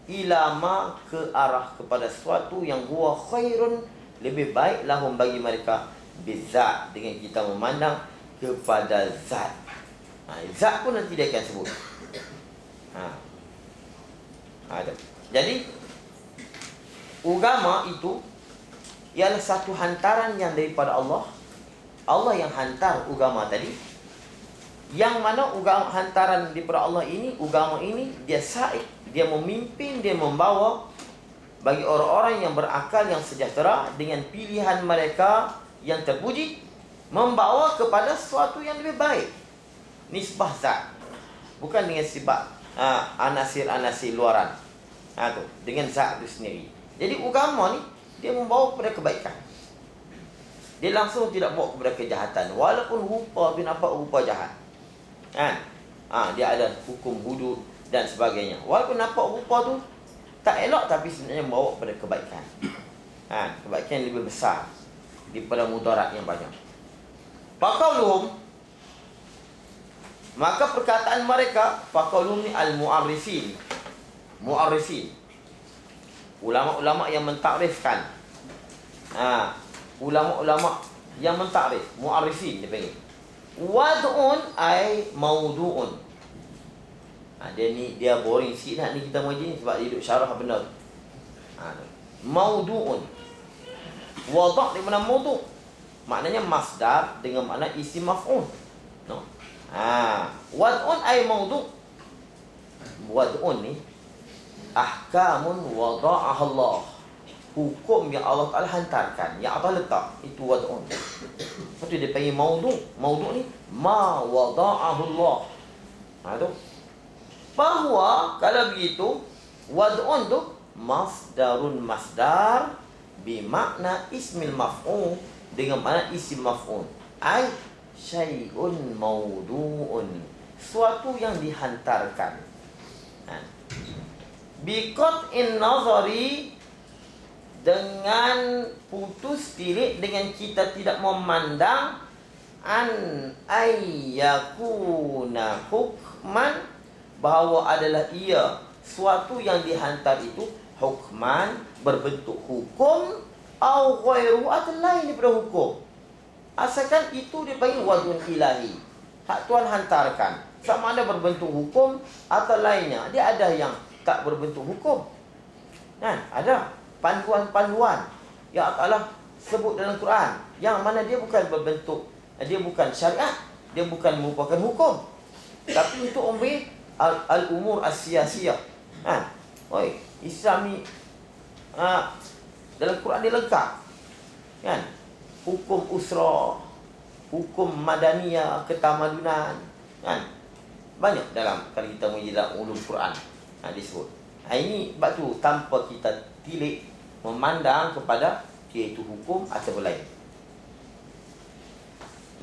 ilama ke arah kepada sesuatu yang huwa khairun, lebih baik lahum bagi mereka, bizat, dengan kita memandang kepada zat. Zat pun nanti dia akan sebut. Jadi agama itu ialah satu hantaran yang daripada Allah. Allah yang hantar agama tadi, yang mana agama hantaran daripada Allah ini, agama ini dia said, dia memimpin, dia membawa bagi orang-orang yang berakal, yang sejahtera dengan pilihan mereka yang terpuji, membawa kepada sesuatu yang lebih baik. Nisbah zat, bukan dengan sifat anasir-anasir luaran. Dengan zat itu sendiri. Jadi agama ni dia membawa kepada kebaikan. Dia langsung tidak bawa kepada kejahatan, walaupun rupa dia nampak rupa jahat. Dia ada hukum hudud dan sebagainya. Walaupun nampak rupa tu tak elok, tapi sebenarnya membawa kepada kebaikan. Kebaikan yang lebih besar daripada mudarat yang banyak. Faqauluhum, maka perkataan mereka, faqauluhum ni al-mu'arrifin. Mu'arrifin, ulama-ulama yang mentakrifkan. Ulama-ulama yang mentakrif, mu'arrifin dia panggil. Wad'un ay maudu'un. Dia boring sikit dah ni kita mengaji, sebab dia duduk syarah benda tu. Maudu'un. Wada' di mana maudu'? Maknanya masdar dengan makna isim maf'ul. Wad'un ay maudu'. Wad'un ni ahkamun wada'ah Allah, hukum yang Allah Ta'ala hantarkan, yang Allah letak, itu wad'un. Lepas tu dia panggil maudu'. Maudu' ni ma wada'ahu Allah. Tu bahawa kalau begitu wad'un tu masdarun, masdar bimakna ismil maf'ul, dengan makna isim maf'ul, ay syai'un maudu'un, suatu yang dihantarkan. Biqat'in nazari, dengan putus tilik, dengan kita tidak memandang, an ayyakuna hukman, bahawa adalah ia suatu yang dihantar itu hukman, berbentuk hukum, au ghairu, atau lain daripada hukum, asalkan itu dipanggil wadun ilahi, hak Tuhan hantarkan, sama ada berbentuk hukum atau lainnya. Dia ada yang tak berbentuk hukum, ada panduan-panduan yang Allah sebut dalam Quran, yang mana dia bukan berbentuk, dia bukan syariat, dia bukan merupakan hukum, tapi untuk umur al-umur as-siyasiyah. Islam ni dalam Quran dia lengkap, hukum usra, hukum madaniyah, ketamadunan, banyak dalam, kalau kita mengaji dalam ulum Quran disebut. Ini sebab tu tanpa kita tilik memandang kepada iaitu hukum atau lain.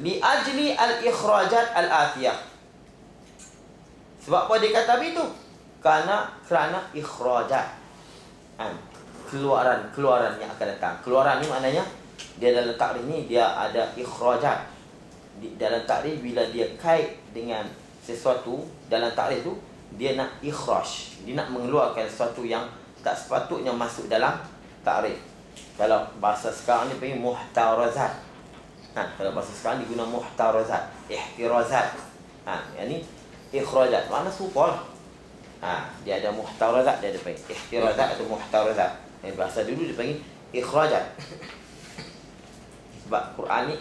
Li ajli al-ikhrajat al-atiyah, sebab apa dia kata begitu? Kerana ikhrajat, keluaran yang akan datang. Keluaran ni maknanya, dia dalam takrif ni dia ada ikhrajat. Dalam takrif bila dia kait dengan sesuatu dalam takrif tu, dia nak ikhraj, dia nak mengeluarkan sesuatu yang tak sepatutnya masuk dalam takrif. Kalau bahasa sekarang ni panggil muhtarazat. Kalau bahasa sekarang diguna muhtarazat, ihtirazat. Yang ni ikhrajat, makna serupa lah. Dia ada muhtarazat, dia ada panggil ihtirazat atau muhtarazat. Bahasa dulu dia panggil ikhrajat. Sebab Quran ni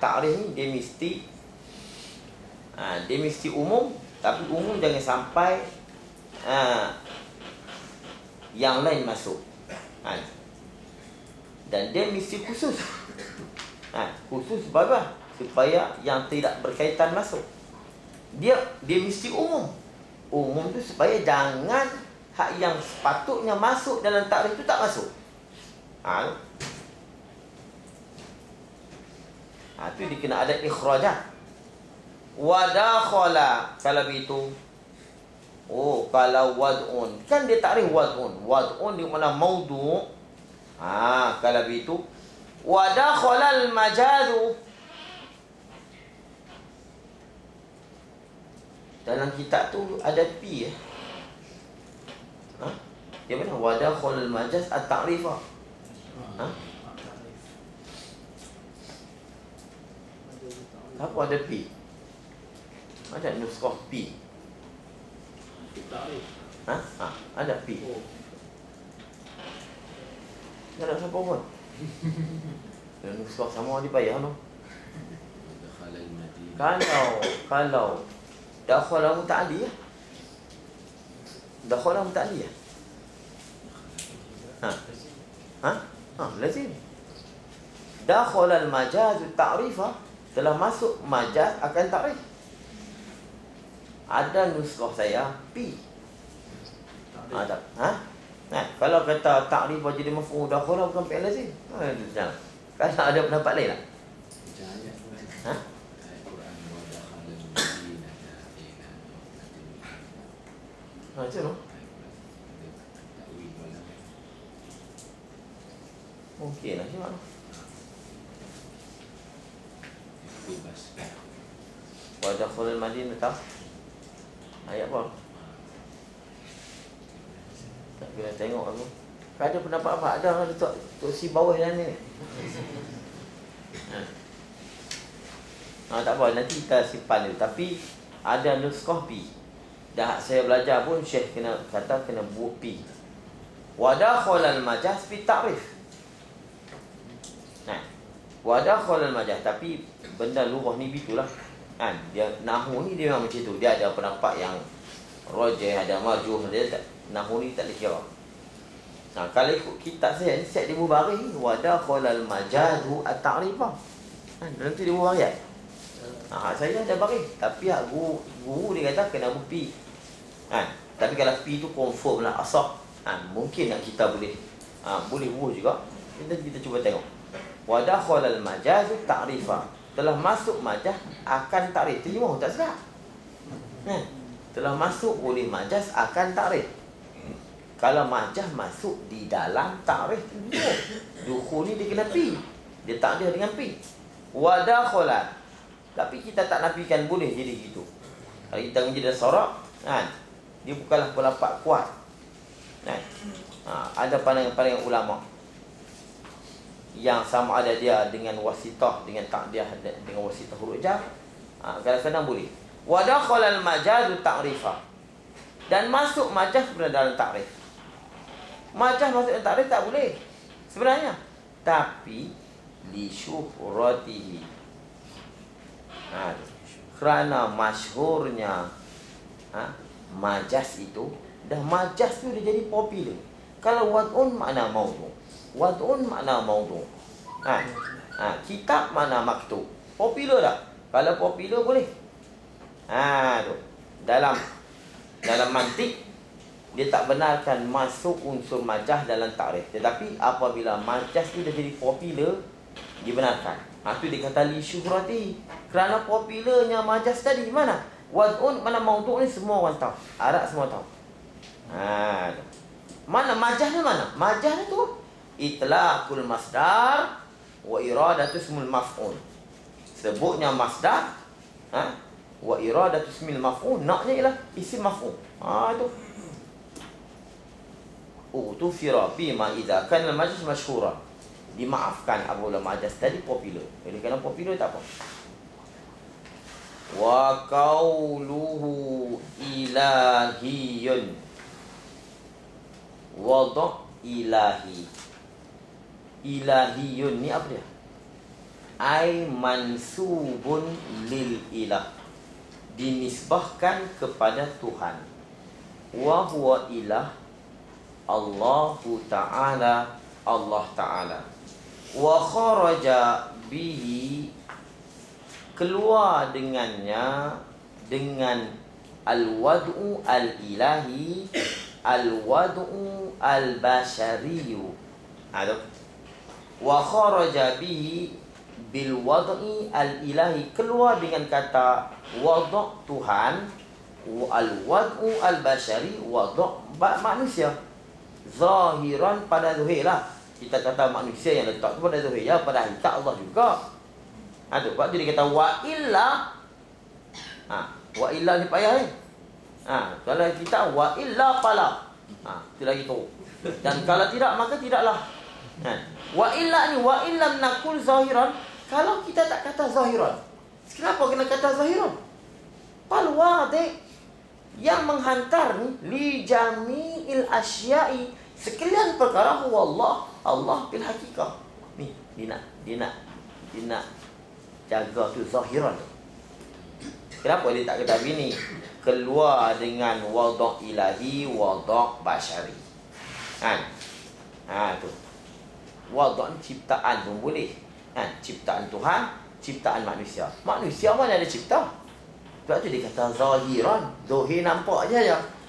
takrif ni dia mesti umum, tapi umum jangan sampai yang lain masuk. Dan dia mesti khusus. Khusus sebab apa? Supaya yang tidak berkaitan masuk. Dia mesti umum. Umum tu supaya jangan hak yang sepatutnya masuk dalam takrif tu tak masuk. Tu dia kena ada ikhrajat. Wadakhala, kalau begitu, kalau wad'un, kan dia takrif wad'un. Wad'un di mana maudu'. Kalau begitu, wadakhala al-majazu. Dalam kitab tu ada P. Dia mana? Wadakhul majaz at-ta'rifah. Ha? Apa ada P? Ada nuskhah P. Ha? Ha, ada P. Tak ada siapa pun. Dan nuskhah sama dibayar no. Kalau dakhala muta'alli ya. Dakhala muta'alli ya. Ha. Ha? Ha, lazim. Dakhala al-majaz at-ta'rifah, telah masuk majaz akan ta'rif. Ada nuskhah saya P. Ada. Ha? Nah, kalau kata ta'rif jadi maf'ul dakhala bukan fi'il lazim. Ha, jangan. Kalau ada pendapat lain tak? Ha? Ha, macam mana? Mungkin lah, macam mana? Wadakhul al-Madinah tak? Ayat apa? Tak kena tengok aku. Kau ada pendapat apa? Ada orang letak si bawah yang ni. Tak apa, nanti kita simpan dia. Tapi ada nuskhah P. Dah saya belajar pun Syekh kena kata kena buat P. Wadakhul al-majaz fi ta'rif. Wadakhul al-majaz, tapi benda lughah ni begitulah. Kan? Dia nahwu ni dia memang macam tu. Dia ada pendapat yang rajih, ada marjuh, dia tak, nahwu ni tak boleh kira. Nah, kalau ikut kitab saya ni set dia mubarik wadakhul al-majazu at-ta'rifah. Dalam tu dia mubarik. Saya ada baris, tapi guru dia kata kena P. Tapi kalau P tu confirm lah asah. Mungkin nak kita boleh boleh buat juga. Kita cuba tengok. Wadakhul al-majazu ta'rifah, telah masuk majaz akan ta'rif. Terima tak sedap? Telah masuk oleh majaz akan ta'rif. Kalau majaz masuk di dalam ta'rif, dukhul ni dia kena P. Dia tak ada dengan P. Wadakhulan, tapi kita tak nafikan boleh jadi gitu. Kalau kita menjadi sorak, dia bukanlah pendapat kuat. Ada pandangan-pandangan ulama yang sama ada dia dengan wasitah, dengan ta'diyah, dengan wasitah huruf jar. Kadang-kadang boleh. Wadakhul al-majaz ta'rifah, dan masuk majaz dalam ta'rif. Majaz masuk dalam ta'rif tak boleh sebenarnya, tapi li syuhratihi, kerana masyhurnya majaz itu. Dah majaz tu dia jadi popular. Kalau wad'un makna maudhu', wad'un makna maudhu', kitab makna maktub, popular tak? Kalau popular boleh. Tu dalam mantik dia tak benarkan masuk unsur majaz dalam takrif. Tetapi apabila majaz tu dah jadi popular, dibenarkan. Tu dia kata li syuhrati, kerana popularnya majaz tadi. Mana wad'un mana maudhu' ni semua orang tahu, Arab semua tahu. Mana majaz ni? Mana majaz ni tu? Itlaqul masdar wa iradatu ismul maf'ul. Sebutnya masdar, wa iradatu ismil maf'ul, naknya ialah isim maf'ul. Itu utufira bima idza kana al-majaz masyhura. Dimaafkan apabila majaz tadi popular. Jadi kalau popular tak apa. Wa qauluhu ilahiyun, wada' ilahi. Ilahiyun ni apa dia? Ai mansubun lil ilah, dinisbahkan kepada Tuhan. Wa huwa ilah, Allahu ta'ala, Allah ta'ala. Wa kharaja bihi, keluar dengannya, dengan al-wad'u al-ilahi, al-wad'u al-bashariyu. Wa kharaja bihi bil wad'i al-ilahi, keluar dengan kata wad' Tuhan, al-wad'u al-bashari, wad' manusia. Zahiran, pada zahir lah. Kita kata manusia yang letak tu pada zahir, ya, pada hakika Allah juga. Sebab tu dia kata wa illa. Wa illa ni payah ni. Kalau kita wa illa fala, Itu lagi teruk. Dan kalau tidak, maka tidaklah. Wa illa ni wa illam naqul zahiran, kalau kita tak kata zahiran. Kenapa kena kata zahiran? Fal wadih, yang menghantar ni li jami'il asya'i, sekalian perkara wallah Allah bil hakikah. Ni dia nak jaga tu zahiran. Kenapa dia tak kata begini? Keluar dengan wada' ilahi, wada' basyari. Tu. Wada' ciptaan pun boleh. Ciptaan Tuhan, ciptaan manusia. Manusia mana ada cipta? Sebab tu dia kata zahiran. Zahir nampak je.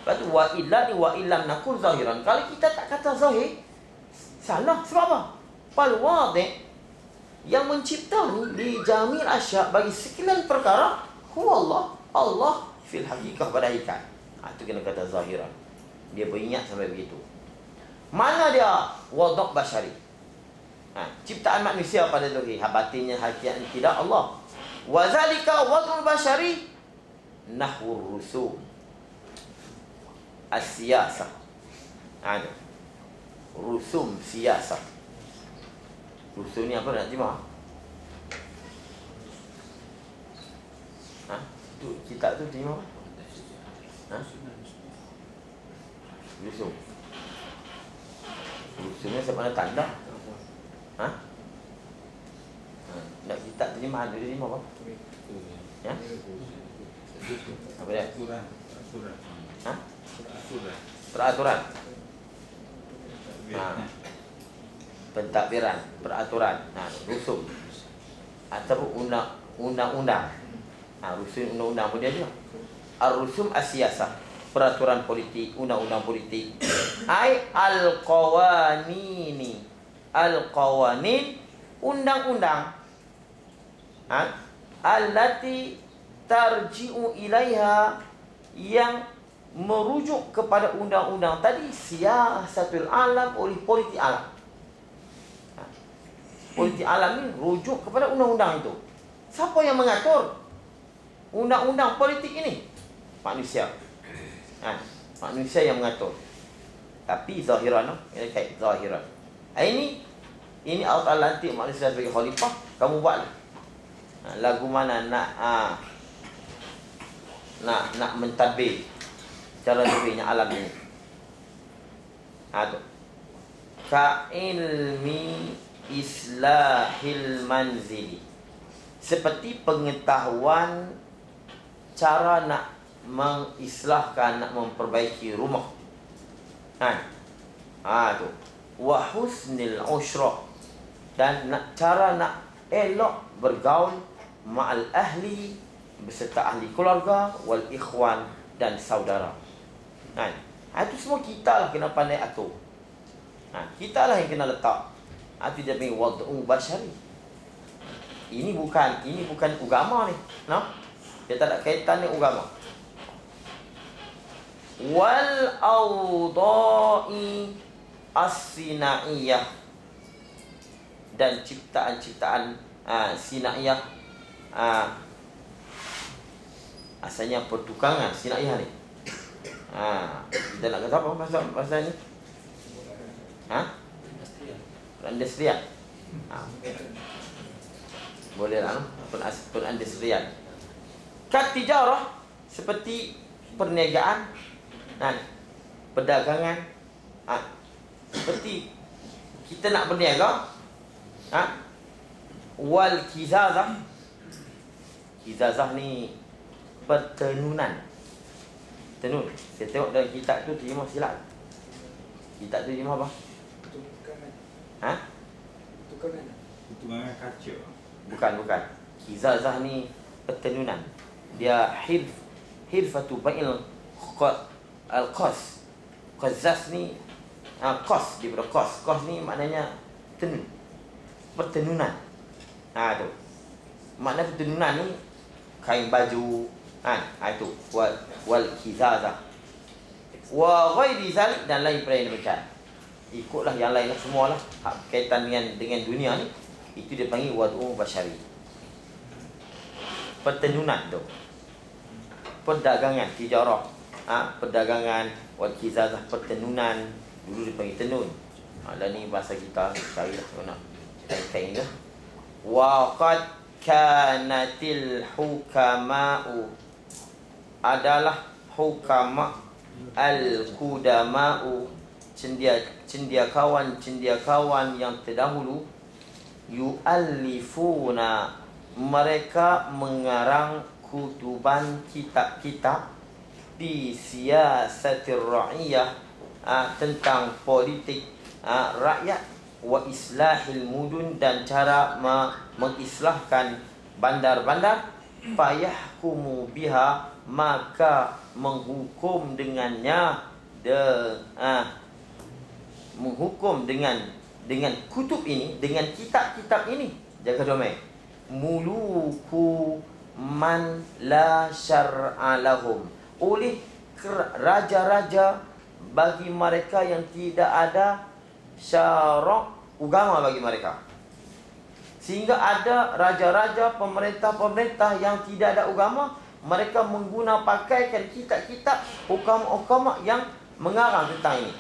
Sebab tu wa illa ni wa illam nakul zahiran. Kalau kita tak kata zahir, salah. Sebab apa? Fal wadih, yang mencipta ni li jamil asya', bagi sekalian perkara, huwa Allah fil hakikah, pada hakikat. Itu kena kata zahiran. Dia beringat sampai begitu. Mana dia wada' basyari? Ciptaan manusia pada zahir, batinnya hakikatnya tidak Allah. Wa zalika wad'ul basyari nahwur rusum as-siyasah. Rusum siyasah. Rusum ni apa nak terima? Tu kitab tu terima apa? Rusum. Rusumnya siapa nak tanda? Nak kitab terjemahan dia terima apa? Ya? Apa dia? Peraturan. Pentadbiran, peraturan. Rusum. Ataupun undang-undang. Rusum undang-undang pun dia juga. Ar-rusum as-siyasah, peraturan politik, undang-undang politik. Ai al-qawanini. Al-qawanin, undang-undang. Allati tarji'u ilaiha, yang merujuk kepada undang-undang tadi, siyasatul alam, oleh politik alam. Politik alam ni rujuk kepada undang-undang itu. Siapa yang mengatur undang-undang politik ini? Manusia. Manusia yang mengatur. Tapi zahiran, ini kait zahiran. Ini Allah Ta'ala lantik manusia sebagai khalifah, kamu buatlah. Lagu mana nak mentadbir cara lebihnya alam ini. Tu. Ka ilmi islahil manzili, seperti pengetahuan cara nak mengislahkan, nak memperbaiki rumah. Tu. Wa husnil usra, dan cara nak elok bergaul ma'al ahli, beserta ahli keluarga, wal ikhwan, dan saudara. Itu semua kita lah kena pandai atur. Kita lah yang kena letak. Itu dia panggil wad'u basyari. Ini bukan agama ni. Dia tak ada kaitan dengan agama. Wal awda'i as-sinaiyah, dan ciptaan-ciptaan sinaiyah. Asalnya pertukangan sinaiyah ni. Kita nak kata apa bahasa ni? Perindustrian. Boleh lah, perindustrian. Kat tijarah, seperti perniagaan, perdagangan. Seperti kita nak berniaga. Wal kizazah. Kizazah ni pertenunan. Tenun. Saya tengok dalam kitab tu terjemah silap. Kitab tu terjemah apa? Tukangan kaca. Bukan. Kizazah ni pertenunan. Dia hirfatu ba'il al-qas. Qazaz ni qas, daripada qas. Qas ni maknanya tenun. Pertenunan. Tu. Makna pertenunan ni kain baju, itu wal kizazah. Wa ghairi zalik, dan lain daripada macam. Ikutlah yang lain lah, semualah kaitan dengan dunia ni. Itu dia panggil wad'u basyari. Pertenunan tu. Perdagangan, tijarah. perdagangan, wal kizazah pertenunan, dulu dipanggil tenun. Dan ni bahasa kita carilah kalau nak kain-kain lah. Wa qad kanatil hukama'u, adalah hukama al-qudama'u, cendekiawan yang terdahulu, yu'allifuna, mereka mengarang kutuban kitab-kitab, di siyasatir ra'iyah, tentang politik rakyat, wa islahil mudun, dan cara mengislahkan bandar-bandar, fayahkumu biha, maka menghukum dengannya, menghukum dengan kutub ini, dengan kitab-kitab ini, jaga domain, muluku man la syar'a lahum, oleh raja-raja bagi mereka yang tidak ada syarak agama bagi mereka. Sehingga ada raja-raja, pemerintah-pemerintah yang tidak ada agama, mereka pakaikan kitab-kitab hukam-hukam yang mengarang tentang ini.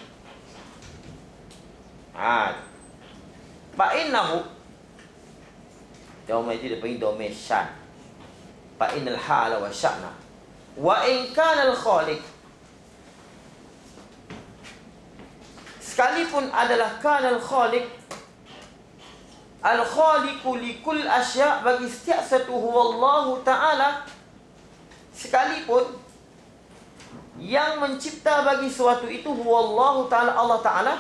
Fa'innahu, domain itu dia panggil domain syan. Fa'innal hala wa sya'na. Wa in kana al-khaliq, sekalipun adalah kana al-khaliq, al-khaliqu likul asya', bagi setiap satu huwallahu ta'ala, sekalipun yang mencipta bagi suatu itu huwallahu ta'ala, Allah ta'ala.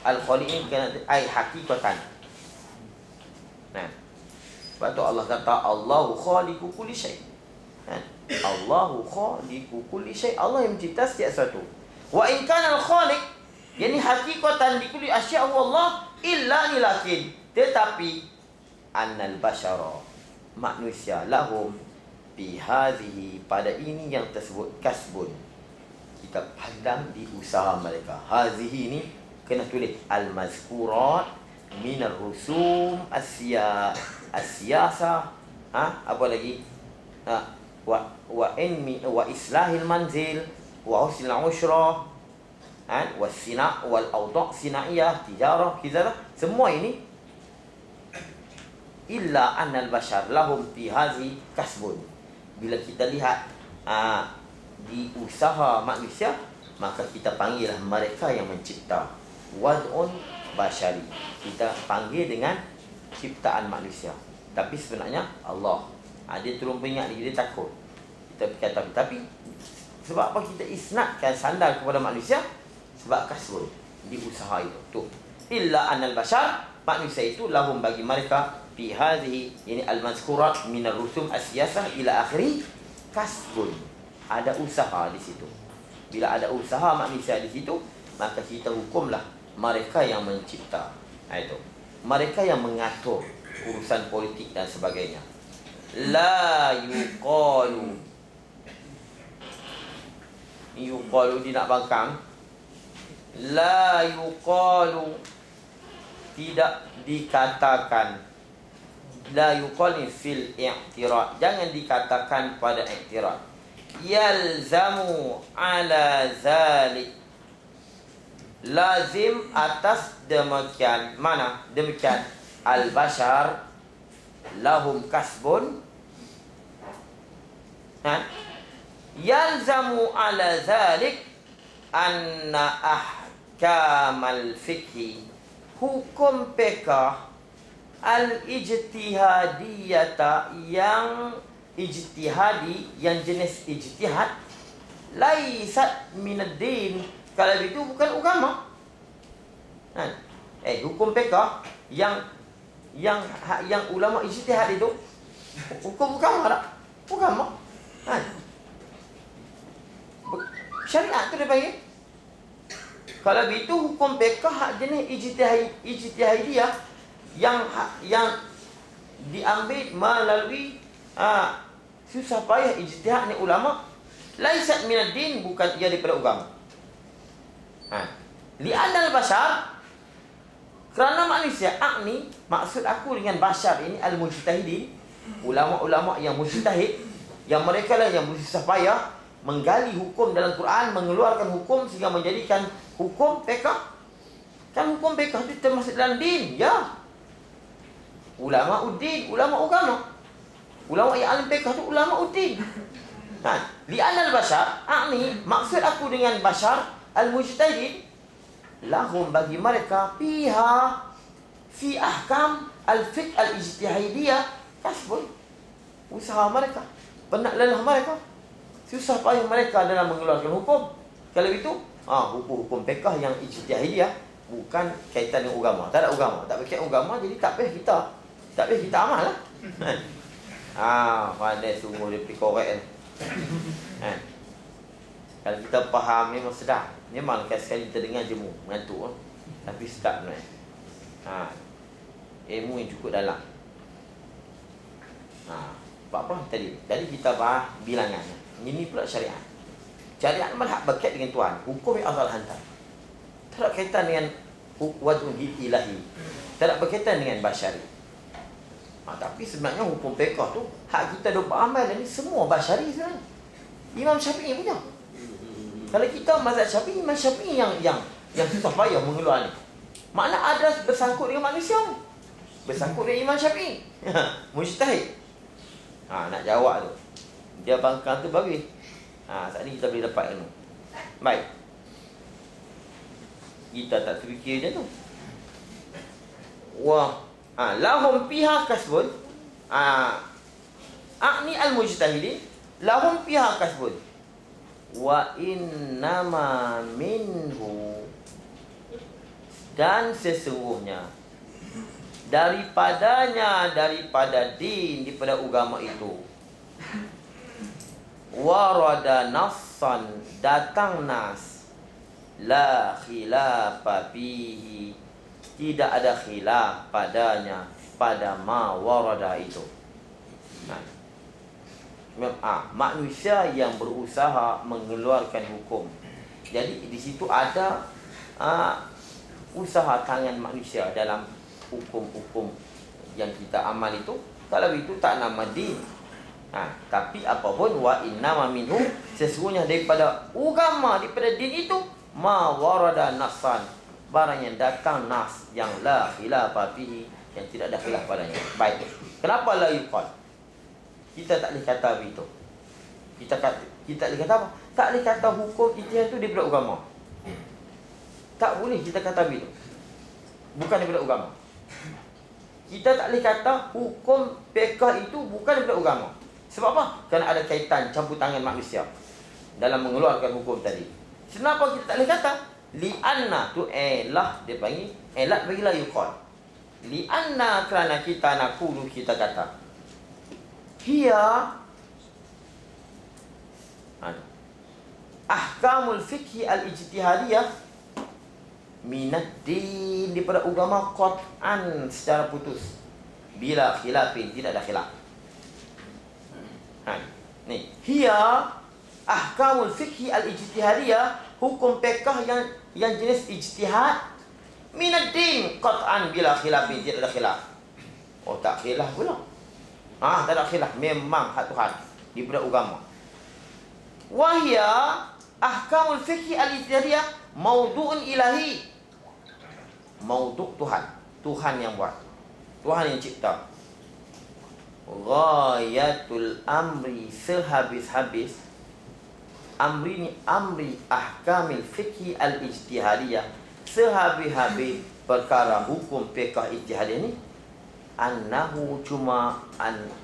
Al-khaliq ini kena ai hakikatan. Nah, sebab tu Allah kata Allahu khaliqu kulli syai'. Allahu khaliqu kulli syai', Allah yang mencipta setiap sesuatu. Wa in kana al-khaliq, yani hakikatan di kulli asya' huwa Allah, illa ni, lakin, tetapi annal bashara, manusia, lahum bi hadhihi, pada ini yang tersebut, kasbun, kita pandang di usaha mereka. Hadhihi ni kena tulis al-mazkurat minar rusum as-siyasah, apa lagi, wa islahil manzil, wa husnil ushrah, wa sina' wal awda' sinaiyah, tijarah, kizarah, semua ini. Illa annal bashar lahum fi hadhi kasbun, bila kita lihat di usaha manusia, maka kita panggillah mereka yang mencipta. Wad'un bashari, kita panggil dengan ciptaan manusia, tapi sebenarnya Allah. Dia turun peringat dia takut. Kita kata, tapi sebab apa kita isnadkan sandar kepada manusia? Sebab kasbun, di usaha itu. Tu. Illa annal bashar, manusia itu, lahum bagi mereka, fi hadhihi, yani al-mazkurat min ar-rusum as-siyasah ila akhiri, kasbun, ada usaha di situ. Bila ada usaha manusia di situ, maka kita hukumlah mereka yang mencipta. Itu mereka yang mengatur urusan politik dan sebagainya. La yuqalu, dia nak bangkang. La yuqalu, tidak dikatakan. La yuqal fil i'tirad, jangan dikatakan pada i'tirad. Yalzamu ala zalik, lazim atas demikian. Mana demikian? Al-bashar lahum kasbun, yalzamu ala zalik anna ahkamal fikhi, hukum pekah, al-ijtihadiyata, yang ijtihadi, yang jenis ijtihad, laisat minad-din, kalau itu bukan agama. Hukum pekah yang ulama ijtihad itu hukum agama tak? Agama. Syariat tu dia panggil. Kalau itu hukum pekah jenis ijtihadiyah yang diambil melalui susah payah ijtihad ni ulama, laisat minad din, bukan ia daripada agama. Li'anal bashar, kerana manusia, maksud aku dengan bashar ini al-mujtahidin, ulama-ulama yang mujtahid, yang mereka lah yang bersusah payah menggali hukum dalam Quran, mengeluarkan hukum sehingga menjadikan hukum fiqh. Kan hukum fiqh itu termasuk dalam din, ya. Ulama uddin, ulama agama. Ulama yang alim fiqh itu ulama uddin. Li'anna al-bashar, maksud aku dengan bashar al-mujtahid, lahum bagi mereka fi ahkam al-fiqh al-ijtihadiyah kasbun, usaha mereka, penat lelah mereka, susah payah mereka dalam mengeluarkan hukum. Kalau itu hukum-hukum fiqh yang ijtihadiyah, bukan kaitan dengan agama. Tak ada agama, tak berkait agama, jadi tak payah kita amal lah. Pandai sungguh dia pergi korek ni. Kalau kita faham memang sedap. Memang sekali kita dengar jemu mengantuk, tapi sedap sebenarnya. Ilmu yang cukup dalam. Apa tadi? Tadi kita bahas bilangan. Ini pula syariat. Syariat malah berkait dengan Tuhan. Hukum yang Allah hantar. Tak ada kaitan dengan wad'un ilahi. Tak ada berkaitan dengan basyari. Tapi sebenarnya hukum fiqh tu hak kita duk beramal ni semua basyari sebenarnya. Imam Syafi'i punya. Kalau kita mazhab Syafi'i, Imam Syafi'i yang susah payah mengeluar ni. Makna ada bersangkut dengan manusia ni. Bersangkut dengan Imam Syafi'i. Mujtahid. Nak jawab tu. Dia bangkang tu bagus. Saat ni kita boleh dapat ilmu. Baik. Kita tak terfikir je tu. Lahum fiha kasbun. Al-mujtahidin lahum fiha kasbun. Wa innama minhu, dan sesungguhnya daripada din, daripada agama itu, warada nassan, datang nas, la khilafa fihi, tidak ada khilaf padanya, pada ma warada itu. Manusia yang berusaha mengeluarkan hukum. Jadi di situ ada usaha tangan manusia dalam hukum-hukum yang kita amal itu. Kalau itu tak nama din. Tapi apapun, wa innama minhu, sesungguhnya daripada agama, daripada din itu, ma warada nasan, barang yang datang nas yang la khilafa fihi, yang tidak ada khilaf padanya. Baik. Kenapa la yuqal? Kita tak boleh kata begitu. Kita tak boleh kata apa? Tak boleh kata hukum ijtihad itu daripada agama. Tak boleh kita kata begitu. Bukan daripada agama. Kita tak boleh kata hukum fiqh itu bukan daripada agama. Sebab apa? Kerana ada kaitan campur tangan manusia dalam mengeluarkan hukum tadi. Kenapa kita tak boleh kata? Li'anna tu elah, dia panggil elat bagilah yuqal. Li'anna, kerana kita nakulu, kita kata hiya ahkamul fiqhi al-ijtihadiyah minad din, daripada agama qat'an, secara putus, bila khilafin, tidak ada khilaf. Ni hiya ahkamul fiqhi al-ijtihadiyah, hukum fiqh yang jenis ijtihad, minad din qat'an, bila khilafin, tidak ada khilaf. Tak khilaf pula. Tak ada khilaf, memang hak Tuhan daripada agama. Wahya ahkamul fiqhi al-ijtihadiyah maudu'un ilahi, maudu' Tuhan, Tuhan yang buat, Tuhan yang cipta. Ghayatul amri, sehabis-habis amri ni, amri ahkamil fiqhi al-ijtihadiyah, sehabis-habis perkara hukum fiqh ijtihadiyah ni, annahu cuma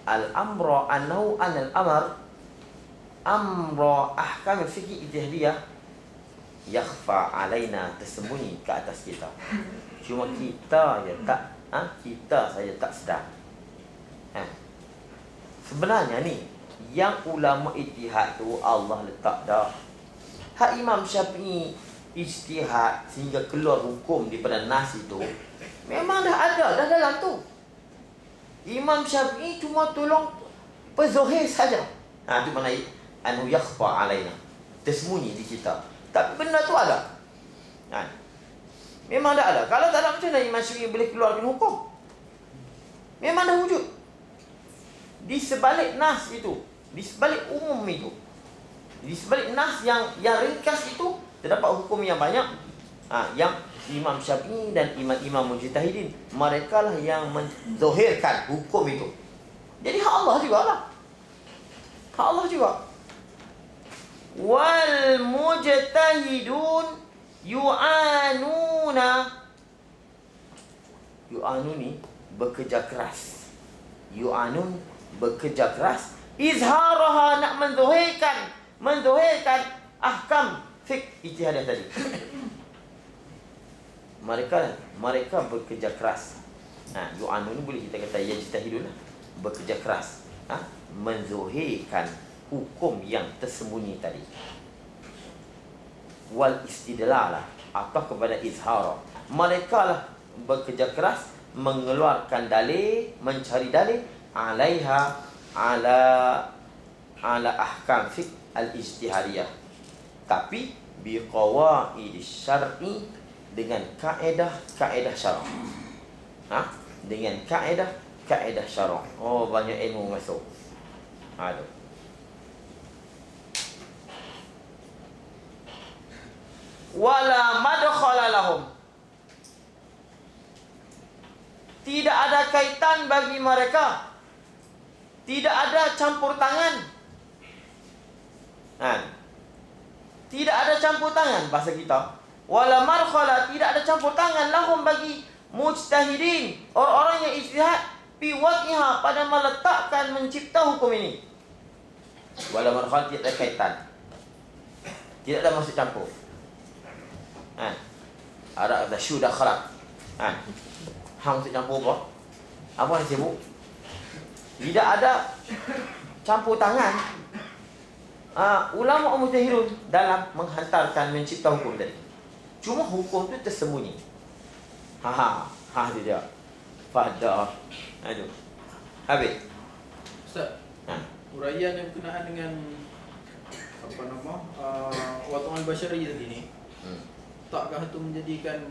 al-amra, annahu al-amr, amra ahkamil fiqhi ijtihadiyah yakhfa alaina, tersembunyi ke atas kita. Cuma kita je tak, kita saja tak sedar. Sebenarnya ni yang ulama ijtihad tu Allah letak dah. Hak Imam Syafi'i ijtihad sehingga keluar hukum daripada nas itu, memang dah ada dah dalam tu. Imam Syafi'i cuma tolong pezohir saja. Itu mana anu yakhfa alaina, tersembunyi di kita. Tapi benda tu ada. Memang dah ada. Kalau tak ada, macam mana Imam Syafi'i boleh keluarkan hukum? Memang dah wujud. Di sebalik nas itu, di sebalik umum itu, Di sebalik nas yang ringkas itu terdapat hukum yang banyak. Yang Imam Syafi'i dan imam-imam mujtahidin, mereka lah yang menzohirkan hukum itu. Jadi hak Allah juga lah. Hak Allah juga. Wal mujtahidun yu'anuni bekerja keras. Yu'anun bekerja keras. Izharaha nak menzohirkan ahkam fiqh ijtihadah tadi. Mereka bekerja keras. Yu'anun boleh kita kata yajtahidun lah. Bekerja keras. Menzohirkan hukum yang tersembunyi tadi. Wal istidlal atau kepada izhar. Mereka lah bekerja keras mengeluarkan dalil, mencari dalil alaiha ala ahkam fiqh al-ijtihadiyah. Tapi biqawaid syar'i, dengan kaedah syarak. Dengan kaedah syarak. Oh, banyak ilmu masuk. Aduh. Wala madkhala lahum. Tidak ada kaitan bagi mereka. Tidak ada campur tangan. Tidak ada campur tangan bahasa kita. Wala markhala, tidak ada campur tangan lahum bagi mujtahidin, orang-orang yang ijtihad fi waqiha, pada meletakkan mencipta hukum ini. Wala markhala, tidak ada kaitan. Tidak ada maksud campur. Ada syudah khalaq. Hang maksud campur apa? Apa yang sibuk? Tidak ada campur tangan ulama mujtahidun dalam menghantarkan mencipta hukum tadi. Cuma hukum tu tersembunyi. Dia pada. Aduh. Habis. Ustaz. Uraian yang berkenaan dengan watu'al basyari tadi ni. Takkah itu menjadikan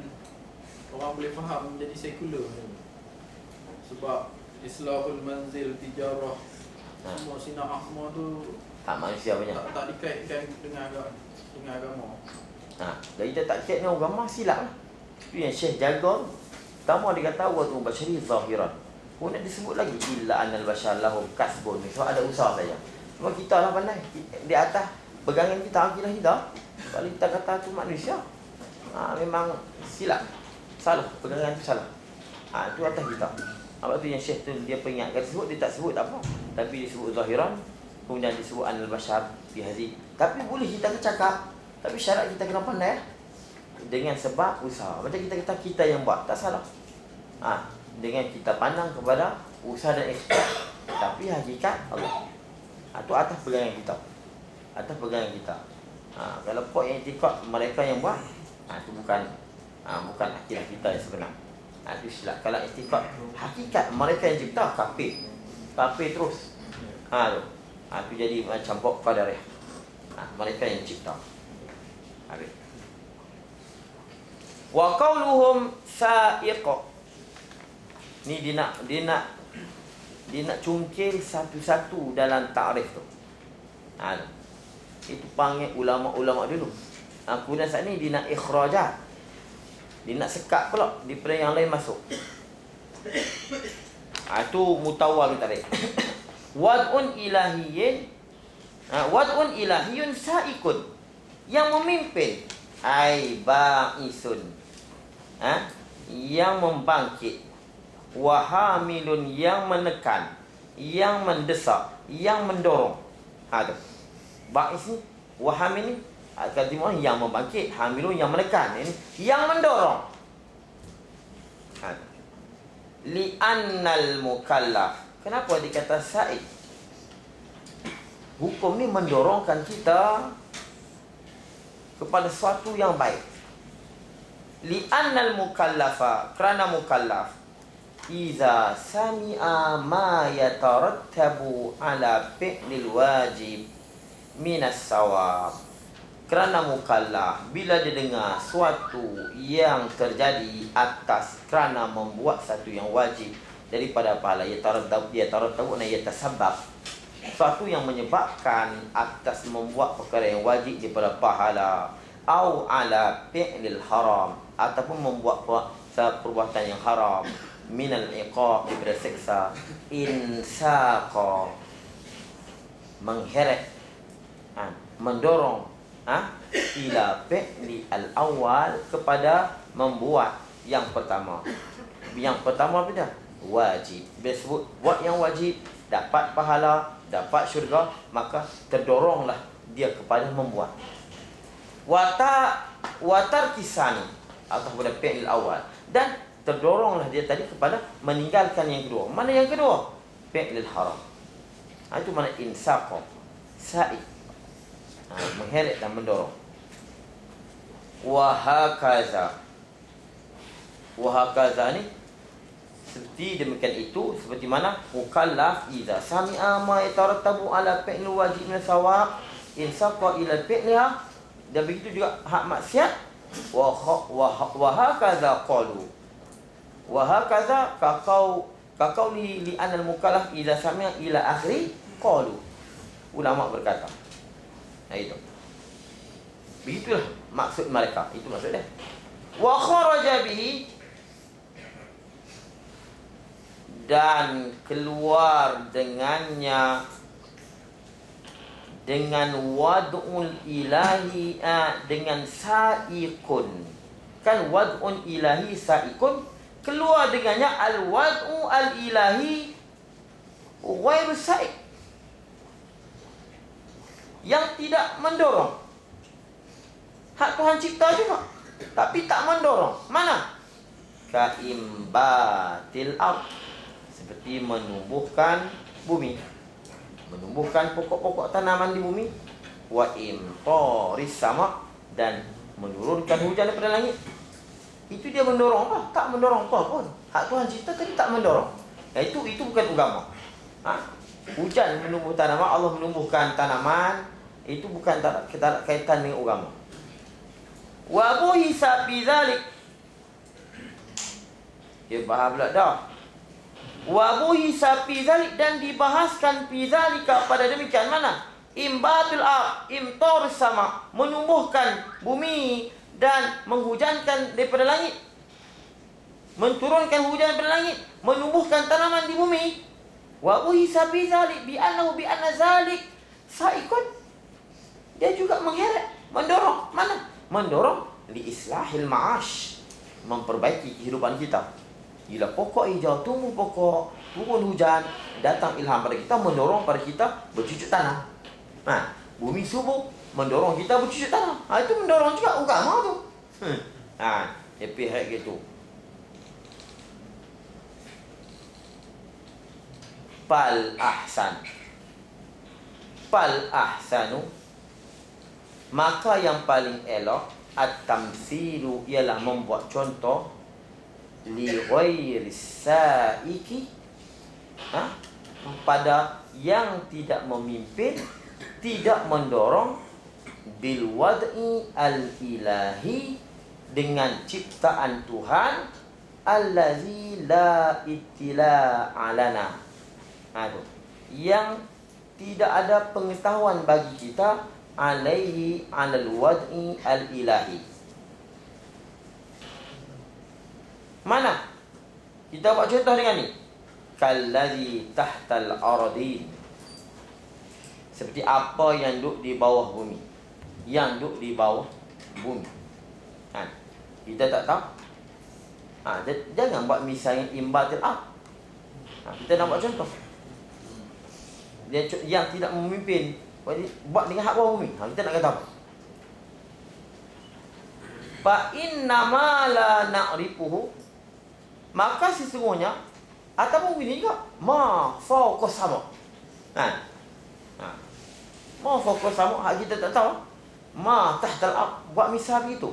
orang boleh faham menjadi sekular? Sebab islahul manzil, tijarah, semua sina'ah semua tu manusia banyak. Tak dikaitkan dengan agama. Jadi kita tak kait dengan agama, silap lah. Itu yang Syekh jaga. Pertama dia kata watu'al basyari zahiran. Kemudian disebut lagi illa anal basyar lahum kasbun. So ada usaha saja. Cuma kita lah pandai. Di atas pegangan kita, akidah kita, kalau kita kata tu manusia, memang silap. Salah, pegangan tu salah. Itu atas kita. Sebab tu yang Syekh tu dia peringatkan, sebut dia tak sebut tak apa. Tapi disebut zahiran, kemudian disebut anal basyar bihazi. Tapi boleh kita cakap, tapi syarat kita kena pandai dengan sebab usaha. Macam kita yang buat, tak salah. Dengan kita pandang kepada usaha dan ikhtiar. Tapi hakikat Allah. Itu atas pegangan kita. Atas pegangan kita. Kalau pok yang itikad mereka yang buat, itu bukan akidah kita yang sebenar. Itu silap. Kalau itikad hakikat mereka yang cipta, kafir terus. Itu jadi macam pok qadariyah. Mereka yang cipta. Habis. Wa qauluhum sa'iq. Ni dia nak cungkil satu-satu dalam takrif tu. Itu panggil ulama-ulama dulu. Kemudian saat ni dia nak ikhrajat. Dia nak sekat pula daripada yang lain masuk. Itu mutawal tarik. Wad'un ilahiyun sa'ikun, yang memimpin, ba'isun, yang membangkit, wahamilun, yang menekan, yang mendesak, yang mendorong. Ba'is ni, wahamil ni kalimah yang membangkit, hamilun yang menekan, ini yang mendorong. Li'annal mukallaf, kenapa dikata sa'id? Hukum ni mendorongkan kita kepada sesuatu yang baik. Li'annal mukallafa, kerana mukallaf, iza sami'a ma yatarattabu ala fi'lil wajib minas sawab. Kerana mukallaf, bila dia dengar suatu yang terjadi atas kerana membuat satu yang wajib daripada pahala, yatarattabu na yatasabab, Suatu yang menyebabkan atas membuat perkara yang wajib daripada pahala, au ala fi'lil haram, ataupun membuat perbuatan yang haram, minal iqab, daripada siksa, insaqa, mengheret, mendorong, ila fi'li al-awwal, kepada membuat yang pertama. Yang pertama apa dia? Wajib. Bila sebut buat yang wajib, dapat pahala, dapat syurga, maka terdoronglah dia kepada membuat. Watar kisani, atau pada fi'il awal, dan terdoronglah dia tadi kepada meninggalkan yang kedua. Mana yang kedua? Fi'il haram. Itu mana insaqa, sa'i, mengheret dan mendorong. Wahakaza ni seperti demikian itu, seperti mana mukallaf idza sami'a ma yatarattabu ala fi'l wajib min sawab insaqa ila fi'liha, dan begitu juga hak maksiat. Wa hakaza qalu, wa hakaza kakau li anal mukallaf idza sami'a ila akhiri qalu. Ulama berkata, nah itu, begitulah maksud mereka, itu maksud dia. Wa kharaja bihi, dan keluar dengannya, dengan wad'ul ilahi, dengan sa'ikun. Kan wad'un ilahi sa'ikun, keluar dengannya al-wad'u al-ilahi ghairu sa'ik, yang tidak mendorong. Hak Tuhan cipta juga, tapi tak mendorong. Mana? Kaimbatil ard, seperti menumbuhkan bumi, menumbuhkan pokok-pokok tanaman di bumi. Wa imtaris sama, dan menurunkan hujan daripada langit. Itu dia mendorong apa? Tak mendorong apa pun. Hak Tuhan cipta tadi tak mendorong. Itu bukan agama. Hujan menumbuh tanaman, Allah menumbuhkan tanaman, itu bukan kaitan dengan agama. Wa buhisa bidzalik, dia bahas pula dah. Wa buhisa bidzalik, dan dibahaskan bidzalika pada demikian mana? Imbatul ard, imtar sama, menumbuhkan bumi dan menghujankan daripada langit, menturunkan hujan daripada langit, menumbuhkan tanaman di bumi. Wa buhisa bidzalik bi annahu bi anna zalik saikun, dia juga mengheret, mendorong. Mana? Mendorong li islahil ma'ash, memperbaiki kehidupan kita. Bila pokok hijau, tumbuh pokok, turun hujan, datang ilham pada kita, mendorong pada kita bercucuk tanam. Bumi subur, mendorong kita bercucuk tanam. Itu mendorong juga agama tu. Happy gitu. Fal ahsanu, maka yang paling elok, at-tamsilu, ialah membuat contoh, li ghairis saiki, pada yang tidak memimpin, tidak mendorong, bil wad'i al-ilahi, dengan ciptaan Tuhan, allazi la ittila'a lana, yang tidak ada pengetahuan bagi kita, alaihi alal wad'i al-ilahi. Mana? Kita buat contoh dengan ni. Kallazi tahtal ardin, seperti apa yang duduk di bawah bumi. Yang duduk di bawah bumi, kita tak tahu. Jangan buat misalnya imbatil ard. Kita nak buat contoh. Dia yang tidak memimpin, buat dengan hak bawah bumi. Kita nak kata apa? Fa innama la na'rifuhu, maka sesungguhnya, ataupun begini juga, ma fawqa sama. Ma fawqa sama, hak kita tak tahu. Ma tahtal ard, buat misal begitu.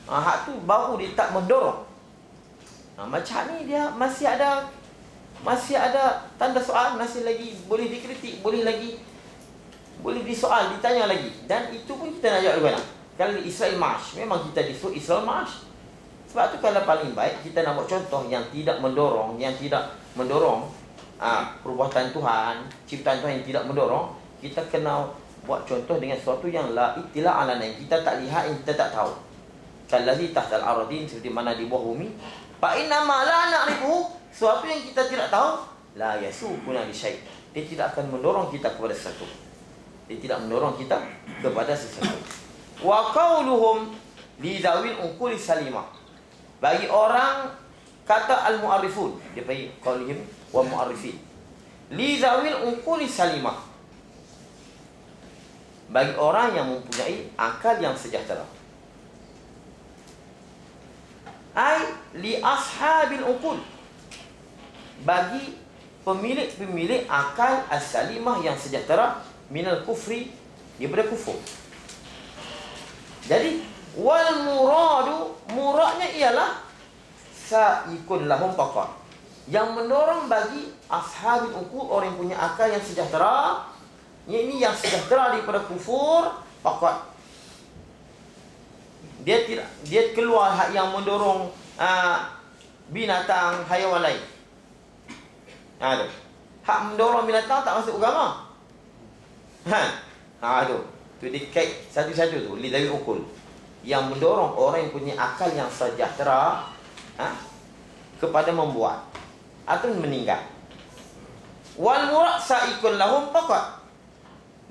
Hak tu baru dia tak mendorong. Macam ni dia masih ada tanda soal, masih lagi boleh dikritik, boleh disoal, ditanya lagi. Dan itu pun kita nak jawab bagaimana? Kalau Israel Marsh, memang kita disuruh Israel Marsh. Sebab tu kalau paling baik kita nak buat contoh yang tidak mendorong, perbuatan Tuhan, ciptaan Tuhan yang tidak mendorong, kita kena buat contoh dengan sesuatu yang la ittila' ala yang kita tak lihat, yang kita tak tahu. Kallazi tahtal ardin, seperti mana di bawah bumi. Fa inna ma la na'rifu, sesuatu yang kita tidak tahu, la yasukuna li syai'. Dia tidak akan mendorong kita kepada sesuatu. Dia tidak mendorong kita kepada sesuatu. Wa qauluhum li zawil uquli salimah. Bagi orang kata al-mu'arrifun, dia panggil qaulihim wa mu'arrifin. Li zawil uquli salimah. Bagi orang yang mempunyai akal yang sejahtera. Ai li ashabil uqul. Bagi pemilik-pemilik akal as-salimah yang sejahtera minal kufri, daripada kufur. Jadi wal muradu, muradnya ialah sa'ikun lahum faqat, yang mendorong bagi ashabil uqul, orang yang punya akal yang sejahtera, ini yang sejahtera daripada kufur faqat. Dia keluar hak yang mendorong binatang, haiwan lain. Hak mendorong binatang tak masuk agama. Tu dikait satu-satu tu lidawi ukul, yang mendorong orang yang punya akal yang sejahtera kepada membuat atau meninggal. Wal murad sa'ikun lahum faqat.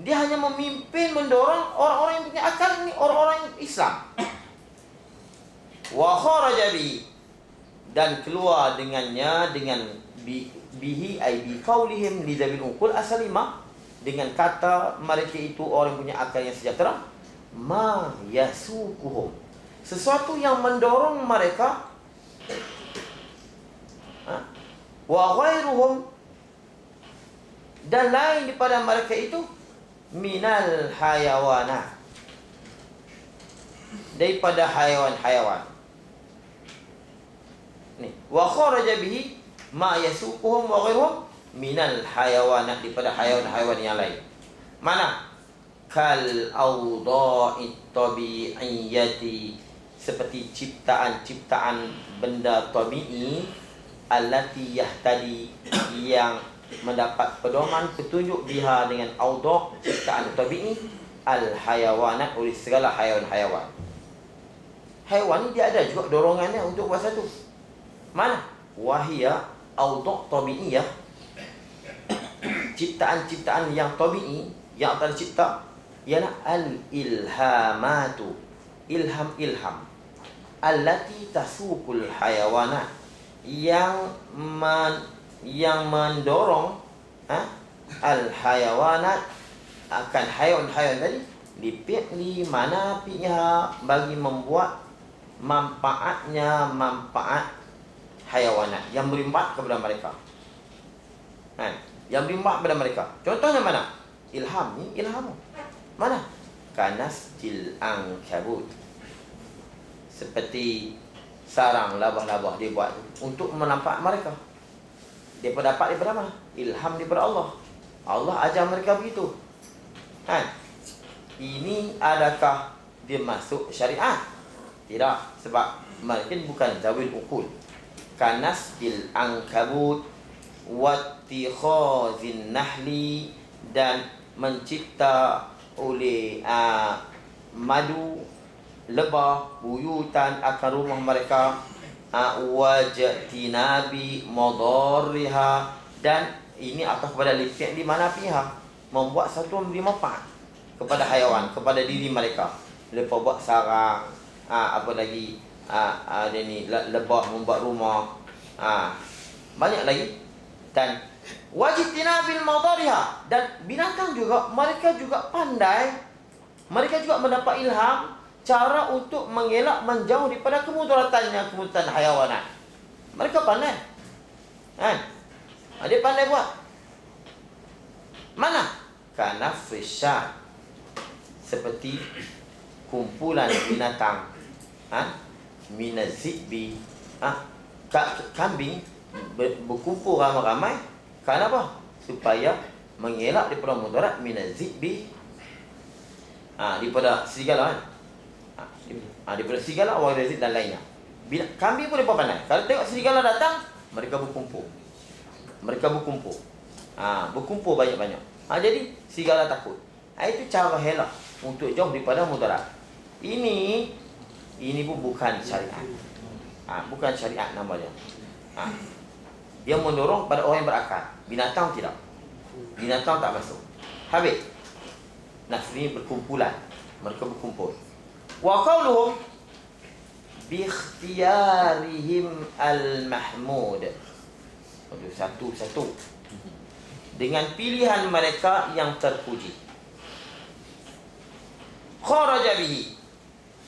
Dia hanya memimpin, mendorong orang-orang yang punya akal ni, orang-orang Islam. Wa kharaja bihi, dan keluar dengannya, dengan bihi ay bi qaulihim li zabil uqul asalimah, dengan kata mereka itu orang punya akal yang sejahtera, ma yasukuhum, sesuatu yang mendorong mereka, wa ghairuhum, dan lain daripada mereka itu, minal hayawanat, daripada hayawan-hayawan. Ni, wa kharaja bihi ma yasukuhum wa ghairuhum minal hayawanat, daripada hayawan-hayawan yang lain. Mana? Kal awda'it tabi'iyyati, seperti ciptaan-ciptaan benda tabi'i, allati yahtadi, yang mendapat pedoman petunjuk biha, dengan awda', ciptaan tabi'i, al hayawanat, oleh segala hayawan-hayawan. Haiwan ni dia ada juga dorongannya untuk buat satu. Mana? Wahia awda' tabi'iyah, ciptaan-ciptaan yang tabi'i, yang Allah cipta, ialah al-ilhamatu, ilham-ilham, allati tasukul hayawanat, yang mendorong al-hayawanat, akan hayawan-hayawan tadi, li manafi'ha, bagi membuat manfaatnya, manfaat hayawanat yang berimpak kepada mereka. Yang berimpak kepada mereka. Contohnya mana? Ilham ni, ilham mana? Kanasjil ankabut, seperti sarang labah-labah dia buat untuk menampak mereka. Dia dapat daripada mana? Ilham daripada Allah. Allah ajar mereka begitu. Ini adakah dia masuk syariat? Tidak, sebab mereka bukan zawil uqul. Kanasjil ankabut wattikhazin nahli, dan mencipta oleh madu, lebah, buyutan, akan rumah mereka, wajtinabi madarriha, dan ini atas kepada lifik di mana pihak membuat satu memberi manfaat kepada haiwan, kepada diri mereka. Lepas buat sarang, apa lagi, ada ni lebah membuat rumah, banyak lagi. Dan wajtinabil madarriha, dan binatang juga, mereka juga pandai, mereka juga mendapat ilham cara untuk mengelak, menjauh daripada kemudaratannya, kemudaratan hayawanat. Mereka pandai. Dia pandai buat. Mana? Kana fisyat, seperti kumpulan binatang, minazibbi, kambing berkumpul ramai-ramai. Kenapa? Supaya mengelak daripada mudarat minazibbi, daripada serigala, daripada serigala, warazid dan lainnya. Kambing pun mereka pandai. Kalau tengok serigala datang, mereka berkumpul. Mereka berkumpul. Berkumpul banyak-banyak. Jadi serigala takut. Itu cara elak untuk jauh daripada mudarat. Ini pun bukan syariat. Bukan syariat namanya. Dia mendorong pada orang yang berakal. Binatang tidak. Binatang tak masuk. Habis. Nafs ini berkumpulan. Mereka berkumpul. Wa qawluhum bi ikhtiyarihim al-mahmud. Satu-satu. Dengan pilihan mereka yang terpuji. Kharaja bihi.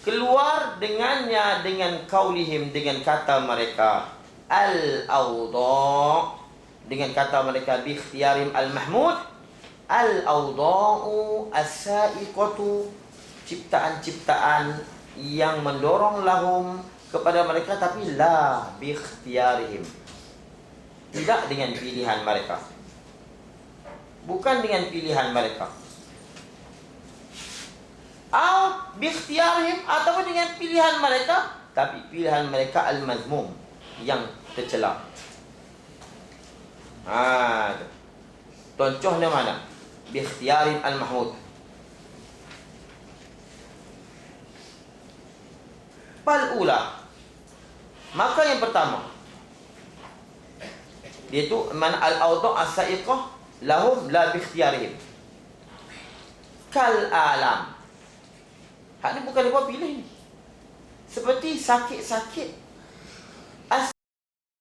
Keluar dengannya dengan qaulihim, dengan kata mereka al-awda', dengan kata mereka bi ikhtiyarihim al-mahmud. Al-awda'u as-sa'iqatu, ciptaan-ciptaan yang mendorong lahum kepada mereka, tapi la bi ikhtiyarihim, tidak dengan pilihan mereka, bukan dengan pilihan mereka. Bi ikhtiyarihim, atau dengan pilihan mereka, tapi pilihan mereka al-mazmum, yang tercela. Contohnya mana? Bi ikhtiyarihim al-mahmud. Fal-ula, maka yang pertama, iaitu man al-awda' as-sa'iqah lahum la bi ikhtiyarihim. Kal alam. Hak ni bukan dia pilih ni. Seperti sakit-sakit